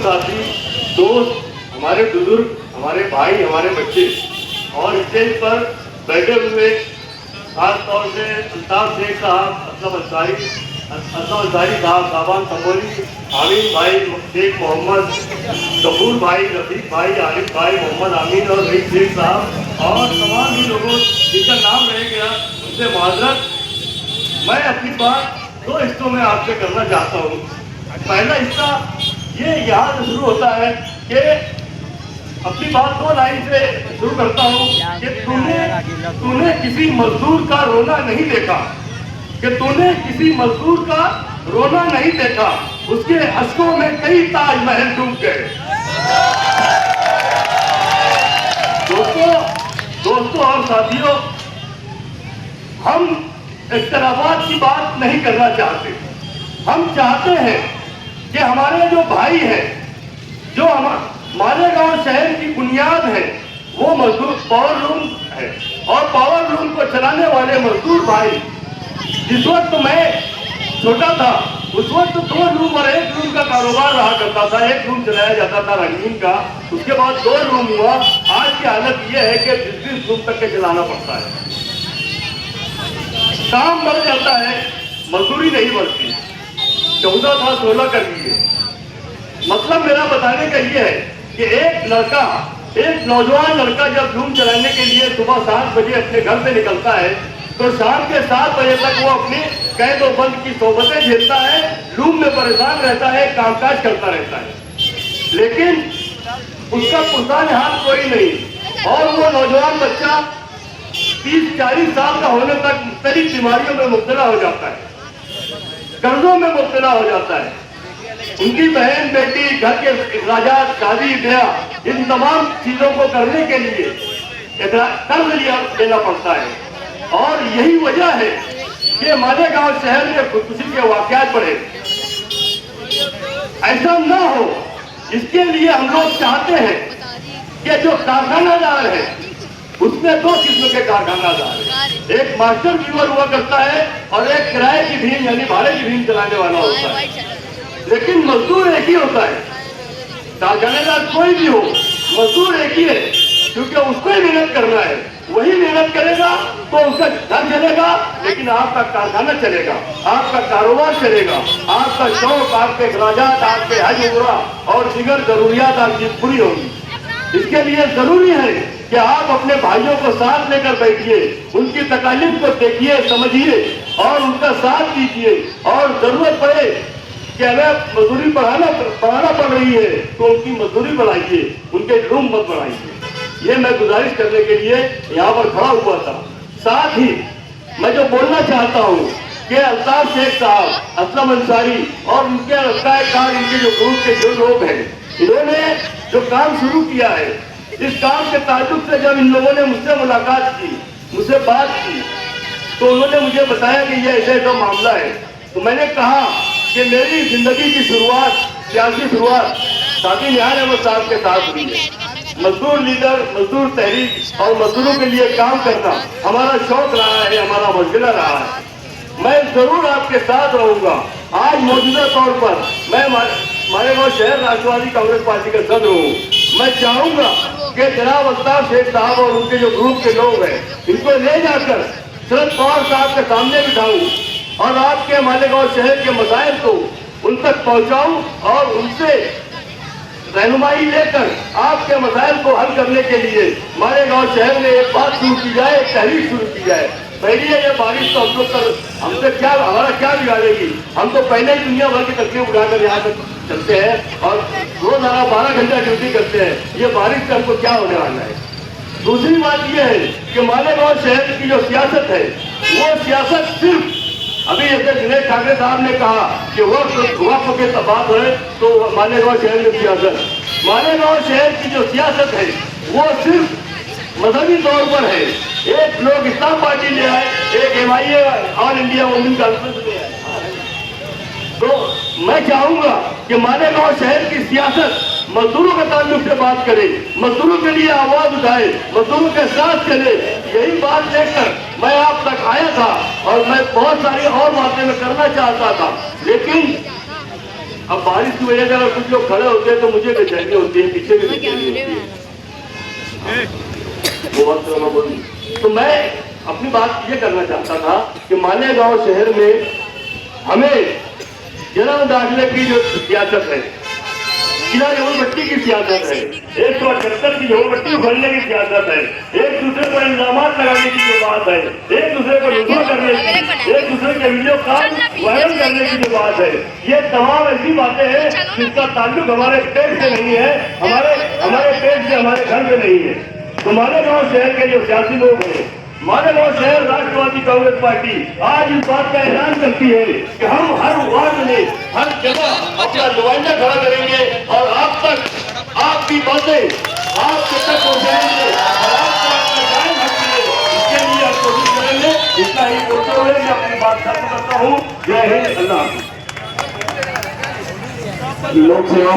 साथी, दोस्त, हमारे बुजुर्ग, हमारे भाई, हमारे बच्चे और स्टेज पर बैठे हुए खास तौर से अल्ताफ शेख साहब, असलम अंसारी साहब, साबान तंबोली, आमिन भाई, शेख मोहम्मद, गफूर भाई, रफीक भाई, आरिफ भाई, मोहम्मद आमीन और रईस शेख साहब और तमाम भी लोगों जिनका नाम रह गया उनसे माजरत। मैं अपनी बात दो हिस्सों में आपसे करना चाहता हूँ। पहला हिस्सा ये यहाँ से शुरू होता है कि अपनी बात दो लाइन से शुरू करता हूँ कि तूने किसी मजदूर का रोना नहीं देखा, कि तूने किसी मजदूर का रोना नहीं देखा, उसके अश्कों में कई ताजमहल डूब गए। दोस्तों और साथियों, हम इख्तिलाफात की बात नहीं करना चाहते। हम चाहते हैं कि हमारे जो भाई हैं, जो मालेगांव शहर की बुनियाद है, वो मजदूर पावर लूम है और पावर लूम को चलाने वाले मजदूर भाई, जिस वक्त मैं छोटा था उस वक्त 2 लूम और 1 लूम का कारोबार रहा करता था। 1 लूम चलाया जाता था रंगीन का, उसके बाद 2 लूम हुआ। आज की हालत यह है कि 20 लूम तक के चलाना पड़ता है। काम बढ़ जाता है, मजदूरी नहीं बढ़ती। 14 था 16 कर दिए। मतलब मेरा बताने का ये है कि एक नौजवान लड़का जब लूम चलाने के लिए सुबह 7 बजे अपने घर से निकलता है तो शाम के 7 बजे तक वो अपनी कैद और बंद की सोबतें झेलता है, लूम में परेशान रहता है, कामकाज करता रहता है, लेकिन उसका पुरसान हाथ कोई नहीं। और वो नौजवान बच्चा 30-40 साल का होने तक मुख्तलिफ बीमारियों में मुब्तला हो जाता है, कर्जों में मुब्तला हो जाता है। उनकी बहन बेटी, घर के अखराजात, शादी ब्याह, इन तमाम चीजों को करने के लिए कर्ज लेना पड़ता है। और यही वजह है कि मालेगांव शहर में खुदकुशी के वाकयात बढ़े। ऐसा न हो, इसके लिए हम लोग चाहते हैं कि जो कारखानादार है उसमें 2 किस्म के कारखानादार है। एक मास्टर व्यूअर हुआ करता है और एक किराए की भीम यानी भाड़े की भीम चलाने वाला होता है, लेकिन मजदूर एक ही होता है। कारखानेदार कोई भी हो, मजदूर एक ही है, क्योंकि उसको ही मेहनत करना है। वही मेहनत करेगा तो उसका घर चलेगा, लेकिन आपका कारखाना चलेगा, आपका कारोबार चलेगा, आपका शौक, आपके अखराजात, आपके हज उम्रा और दिगर जरूरियात आपकी पूरी होगी। इसके लिए जरूरी है कि आप अपने भाइयों को साथ लेकर बैठिए, उनकी तकालीफ को देखिए, समझिए और उनका साथ दीजिए। और जरूरत पड़े कि हमें मजदूरी बढ़ाना पड़ रही है तो उनकी मजदूरी बढ़ाइए, उनके लूम मत बढ़ाइए। ये मैं गुजारिश करने के लिए यहाँ पर खड़ा हुआ था। साथ ही मैं जो बोलना चाहता हूँ कि अल्ताफ शेख साहब, असलम अंसारी और उनके रफ्तार इनके जो ग्रुप के जो लोग हैं, इन्होंने जो काम शुरू किया है, इस काम के ताल्लुक से जब इन लोगों ने मुझसे मुलाकात की, मुझसे बात की, तो उन्होंने मुझे बताया कि ये ऐसा मामला है। तो मैंने कहा कि मेरी जिंदगी की शुरुआत, सियासी शुरुआत साथी निहाल अहमद साहब के साथ हुई है। मजदूर लीडर, मजदूर तहरीक और मजदूरों के लिए काम करना हमारा शौक रहा है, हमारा मशगला रहा है। मैं जरूर आपके साथ रहूंगा। आज मौजूदा तौर पर मैं मालेगांव शहर राष्ट्रवादी कांग्रेस पार्टी का सदस्य हूँ। मैं चाहूंगा कि जनाब अल्ताफ शेख साहब और उनके जो ग्रुप के लोग हैं, इनको ले जाकर शरद पवार साहब के सामने बिठाऊं और आपके मालेगांव शहर के मसाइल को उन तक पहुंचाऊं और उनसे रहनुमाई लेकर आपके मसाइल को हल करने के लिए मालेगांव शहर में एक बात शुरू की जाए, एक तहरीक शुरू की जाए। पहली है ये बारिश तो हम लोग कर, हमसे क्या, हमारा क्या बिगाड़ेगी? हम तो पहले ही दुनिया भर की तकलीफ उठाकर यहाँ तक चलते हैं और रोजाना 12 घंटा ड्यूटी करते हैं। ये बारिश से हमको क्या होने वाला है? दूसरी बात यह है कि मालेगांव शहर की जो सियासत है, वो सियासत सिर्फ अभी जैसे दिनेश ठाकरे साहब ने कहा कि वक्त के बात है तो मालेगांव शहर में सियासत, मालेगांव शहर की जो सियासत है वो सिर्फ मजहबी तौर पर है। एक लोग इस्लाम पार्टी ले आए, एक MIA all India women conference ले आए। तो मैं चाहूंगा कि मालेगांव शहर की सियासत मजदूरों के ताल्लुक से बात करे, मजदूरों के लिए आवाज उठाए, मजदूरों के साथ चले। यही बात लेकर मैं आप तक आया था और मैं बहुत सारी और बातें मैं करना चाहता था, लेकिन अब बारिश की वजह से अगर कुछ लोग खड़े होते हैं तो मुझे बेचैनी होती है, पीछे भी बेचैनी होती है। वो वक्त मैं बोलूं तो मैं अपनी बात ये करना चाहता था कि मालेगांव शहर में हमें जन्म दाखिले की जो सियासत है, झोलपट्टी की सियासत है, 178 की झोलपट्टी उखड़ने की सियासत है, एक दूसरे पर इल्जाम लगाने की जो बात है, एक दूसरे को रुसवा करने की, एक दूसरे के वीडियो कॉल वायरल करने की जो बात है, ये तमाम ऐसी बातें हैं जिसका ताल्लुक हमारे पेट से नहीं है, हमारे पेट से, हमारे घर से नहीं है। तो मालेगांव शहर के जो सियासी लोग हैं, मालेगांव शहर राष्ट्रवादी कांग्रेस पार्टी आज इस बात का ऐलान करती है कि हम हर वार्ड में, हर जगह अपना नुमाइंदा खड़ा करेंगे और आप तक आपकी बातें आपके तक पहुंचाएंगे और आपको अपना कायम रखेंगे। इसके लिए हम कोशिश करेंगे। इतना ही बोलते हुए मैं अपनी बात खत्म करता हूँ। जय हिंद, अल्लाह। लोक सेवा